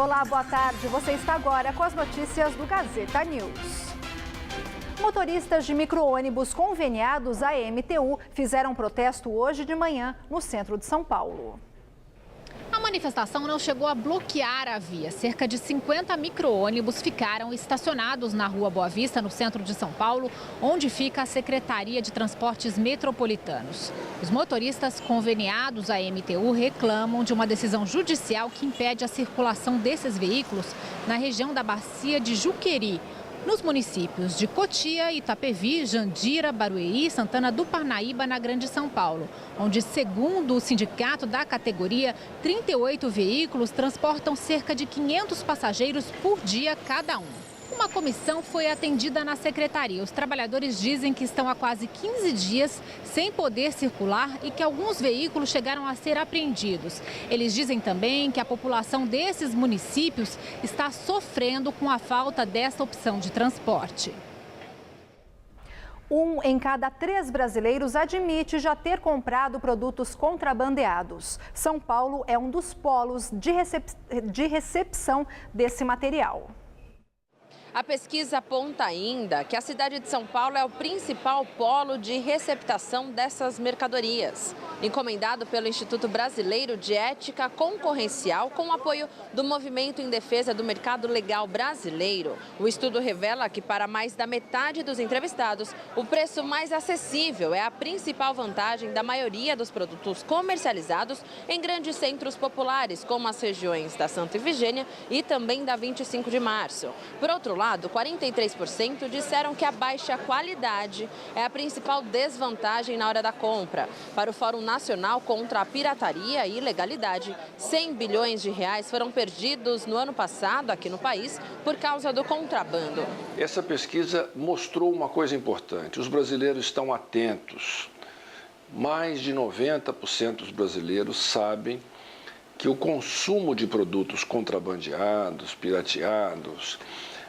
Olá, boa tarde. Você está agora com as notícias do Gazeta News. Motoristas de micro-ônibus conveniados à MTU fizeram protesto hoje de manhã no centro de São Paulo. A manifestação não chegou a bloquear a via. Cerca de 50 micro-ônibus ficaram estacionados na Rua Boa Vista, no centro de São Paulo, onde fica a Secretaria de Transportes Metropolitanos. Os motoristas conveniados à MTU reclamam de uma decisão judicial que impede a circulação desses veículos na região da Bacia de Juqueri, nos municípios de Cotia, Itapevi, Jandira, Barueri e Santana do Parnaíba, na Grande São Paulo, onde, segundo o sindicato da categoria, 38 veículos transportam cerca de 500 passageiros por dia cada um. Uma comissão foi atendida na secretaria. Os trabalhadores dizem que estão há quase 15 dias sem poder circular e que alguns veículos chegaram a ser apreendidos. Eles dizem também que a população desses municípios está sofrendo com a falta dessa opção de transporte. 1 em cada 3 brasileiros admite já ter comprado produtos contrabandeados. São Paulo é um dos polos de recepção desse material. A pesquisa aponta ainda que a cidade de São Paulo é o principal polo de receptação dessas mercadorias. Encomendado pelo Instituto Brasileiro de Ética Concorrencial, com o apoio do Movimento em Defesa do Mercado Legal Brasileiro, o estudo revela que para mais da metade dos entrevistados, o preço mais acessível é a principal vantagem da maioria dos produtos comercializados em grandes centros populares, como as regiões da Santa Efigênia e também da 25 de Março. Por outro lado, 43% disseram que a baixa qualidade é a principal desvantagem na hora da compra. Para o Fórum Nacional contra a Pirataria e Ilegalidade, 100 bilhões de reais foram perdidos no ano passado aqui no país por causa do contrabando. Essa pesquisa mostrou uma coisa importante: os brasileiros estão atentos. Mais de 90% dos brasileiros sabem que o consumo de produtos contrabandeados, pirateados,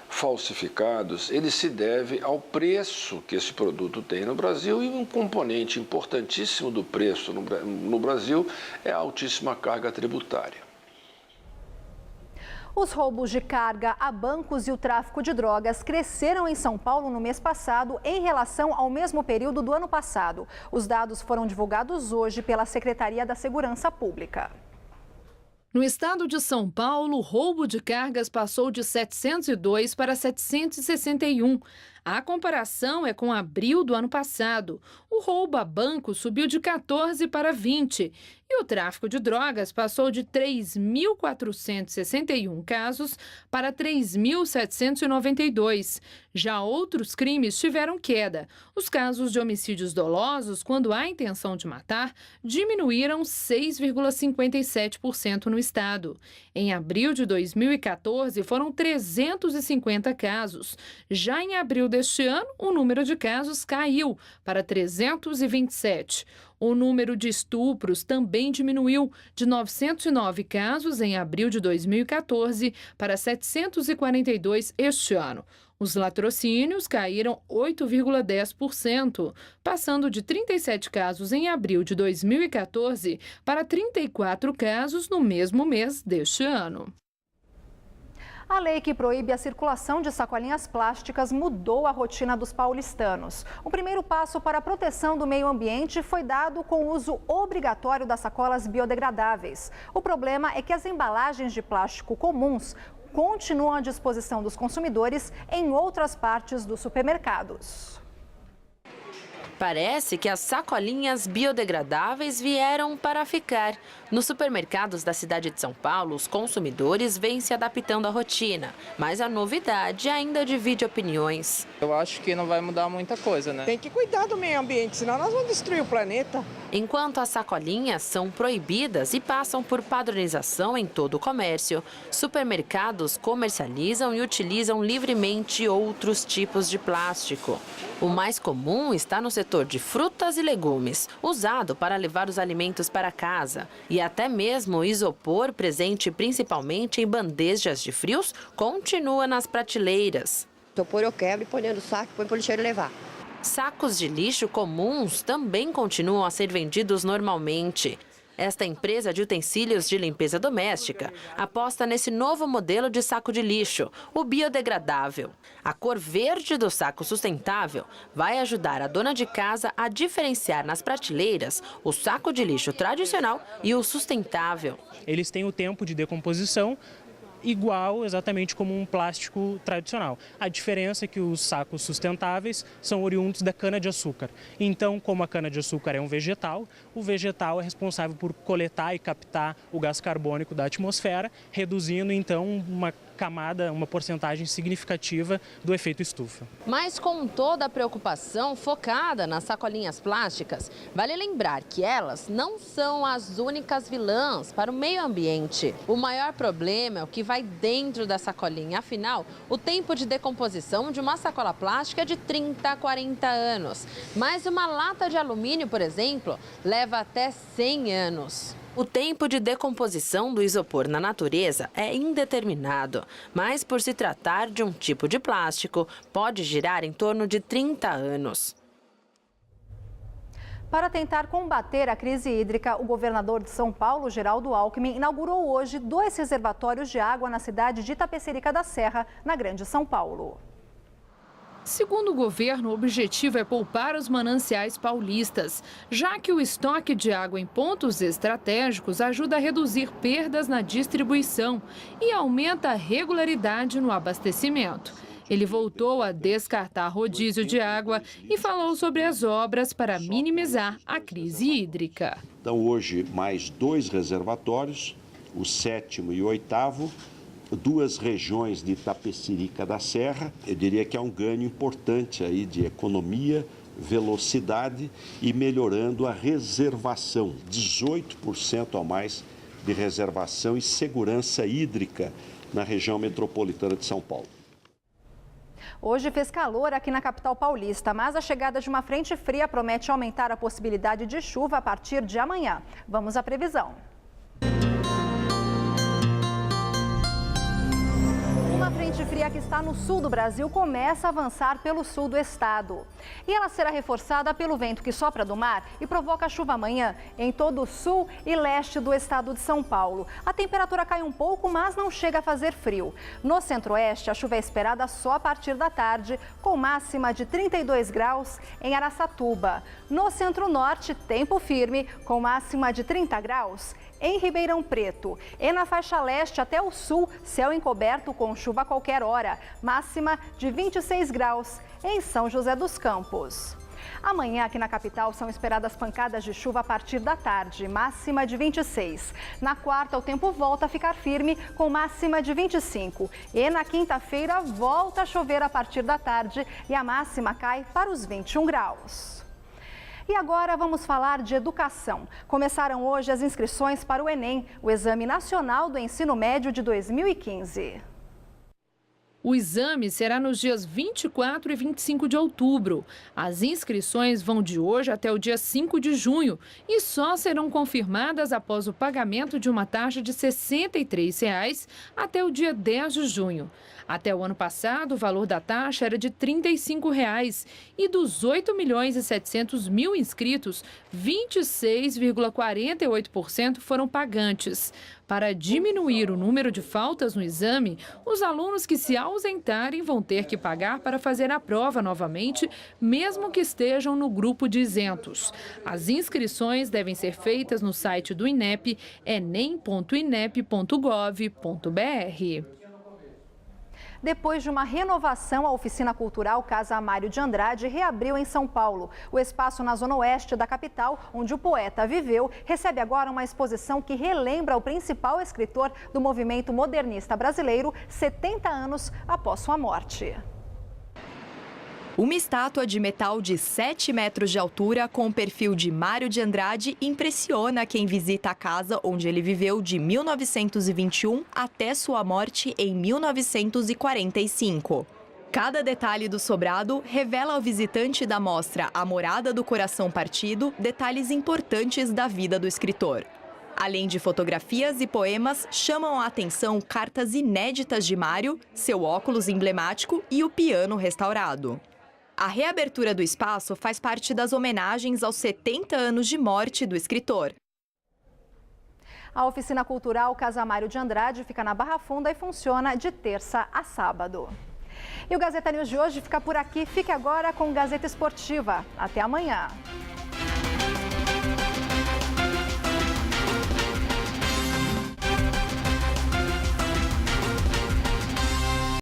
falsificados, ele se deve ao preço que esse produto tem no Brasil, e um componente importantíssimo do preço no Brasil é a altíssima carga tributária. Os roubos de carga a bancos e o tráfico de drogas cresceram em São Paulo no mês passado em relação ao mesmo período do ano passado. Os dados foram divulgados hoje pela Secretaria da Segurança Pública. No estado de São Paulo, o roubo de cargas passou de 702 para 761. A comparação é com abril do ano passado. O roubo a banco subiu de 14 para 20. E o tráfico de drogas passou de 3.461 casos para 3.792. Já outros crimes tiveram queda. Os casos de homicídios dolosos, quando há intenção de matar, diminuíram 6,57% no estado. Em abril de 2014, foram 350 casos. Já em abril deste ano, o número de casos caiu para 327. O número de estupros também diminuiu de 909 casos em abril de 2014 para 742 este ano. Os latrocínios caíram 8,10%, passando de 37 casos em abril de 2014 para 34 casos no mesmo mês deste ano. A lei que proíbe a circulação de sacolinhas plásticas mudou a rotina dos paulistanos. O primeiro passo para a proteção do meio ambiente foi dado com o uso obrigatório das sacolas biodegradáveis. O problema é que as embalagens de plástico comuns continuam à disposição dos consumidores em outras partes dos supermercados. Parece que as sacolinhas biodegradáveis vieram para ficar. Nos supermercados da cidade de São Paulo, os consumidores vêm se adaptando à rotina, mas a novidade ainda divide opiniões. Eu acho que não vai mudar muita coisa, né? Tem que cuidar do meio ambiente, senão nós vamos destruir o planeta. Enquanto as sacolinhas são proibidas e passam por padronização em todo o comércio, supermercados comercializam e utilizam livremente outros tipos de plástico. O mais comum está no setor de frutas e legumes, usado para levar os alimentos para casa. E até mesmo o isopor, presente principalmente em bandejas de frios, continua nas prateleiras. Isopor eu quebro e ponho no saco, põe para o lixeiro levar. Sacos de lixo comuns também continuam a ser vendidos normalmente. Esta empresa de utensílios de limpeza doméstica aposta nesse novo modelo de saco de lixo, o biodegradável. A cor verde do saco sustentável vai ajudar a dona de casa a diferenciar nas prateleiras o saco de lixo tradicional e o sustentável. Eles têm o tempo de decomposição igual exatamente como um plástico tradicional. A diferença é que os sacos sustentáveis são oriundos da cana-de-açúcar. Então, como a cana-de-açúcar é um vegetal, o vegetal é responsável por coletar e captar o gás carbônico da atmosfera, reduzindo então uma camada, uma porcentagem significativa do efeito estufa. Mas com toda a preocupação focada nas sacolinhas plásticas, vale lembrar que elas não são as únicas vilãs para o meio ambiente. O maior problema é o que vai dentro da sacolinha. Afinal, o tempo de decomposição de uma sacola plástica é de 30 a 40 anos. Mas uma lata de alumínio, por exemplo, leva até 100 anos. O tempo de decomposição do isopor na natureza é indeterminado, mas por se tratar de um tipo de plástico, pode girar em torno de 30 anos. Para tentar combater a crise hídrica, o governador de São Paulo, Geraldo Alckmin, inaugurou hoje 2 reservatórios de água na cidade de Itapecerica da Serra, na Grande São Paulo. Segundo o governo, o objetivo é poupar os mananciais paulistas, já que o estoque de água em pontos estratégicos ajuda a reduzir perdas na distribuição e aumenta a regularidade no abastecimento. Ele voltou a descartar rodízio de água e falou sobre as obras para minimizar a crise hídrica. Então, hoje, mais 2 reservatórios, o 7º e o 8º, 2 regiões de Itapecerica da Serra. Eu diria que é um ganho importante aí de economia, velocidade e melhorando a reservação, 18% a mais de reservação e segurança hídrica na região metropolitana de São Paulo. Hoje fez calor aqui na capital paulista, mas a chegada de uma frente fria promete aumentar a possibilidade de chuva a partir de amanhã. Vamos à previsão. Uma frente fria que está no sul do Brasil começa a avançar pelo sul do estado. E ela será reforçada pelo vento que sopra do mar e provoca chuva amanhã em todo o sul e leste do estado de São Paulo. A temperatura cai um pouco, mas não chega a fazer frio. No centro-oeste, a chuva é esperada só a partir da tarde, com máxima de 32 graus em Araçatuba. No centro-norte, tempo firme, com máxima de 30 graus em Ribeirão Preto. E na faixa leste até o sul, céu encoberto com chuva a qualquer hora, máxima de 26 graus em São José dos Campos. Amanhã, aqui na capital, são esperadas pancadas de chuva a partir da tarde, máxima de 26. Na quarta, o tempo volta a ficar firme, com máxima de 25. E na quinta-feira, volta a chover a partir da tarde e a máxima cai para os 21 graus. E agora vamos falar de educação. Começaram hoje as inscrições para o Enem, o Exame Nacional do Ensino Médio de 2015. O exame será nos dias 24 e 25 de outubro. As inscrições vão de hoje até o dia 5 de junho e só serão confirmadas após o pagamento de uma taxa de R$ 63 até o dia 10 de junho. Até o ano passado, o valor da taxa era de R$ 35 e dos 8.700.000 inscritos, 26,48% foram pagantes. Para diminuir o número de faltas no exame, os alunos que se ausentarem vão ter que pagar para fazer a prova novamente, mesmo que estejam no grupo de isentos. As inscrições devem ser feitas no site do INEP, enem.inep.gov.br. Depois de uma renovação, a Oficina Cultural Casa Mário de Andrade reabriu em São Paulo. O espaço na zona oeste da capital, onde o poeta viveu, recebe agora uma exposição que relembra o principal escritor do movimento modernista brasileiro, 70 anos após sua morte. Uma estátua de metal de 7 metros de altura com o perfil de Mário de Andrade impressiona quem visita a casa onde ele viveu de 1921 até sua morte em 1945. Cada detalhe do sobrado revela ao visitante da mostra A Morada do Coração Partido detalhes importantes da vida do escritor. Além de fotografias e poemas, chamam a atenção cartas inéditas de Mário, seu óculos emblemático e o piano restaurado. A reabertura do espaço faz parte das homenagens aos 70 anos de morte do escritor. A oficina cultural Casa Mário de Andrade fica na Barra Funda e funciona de terça a sábado. E o Gazeta News de hoje fica por aqui. Fique agora com Gazeta Esportiva. Até amanhã.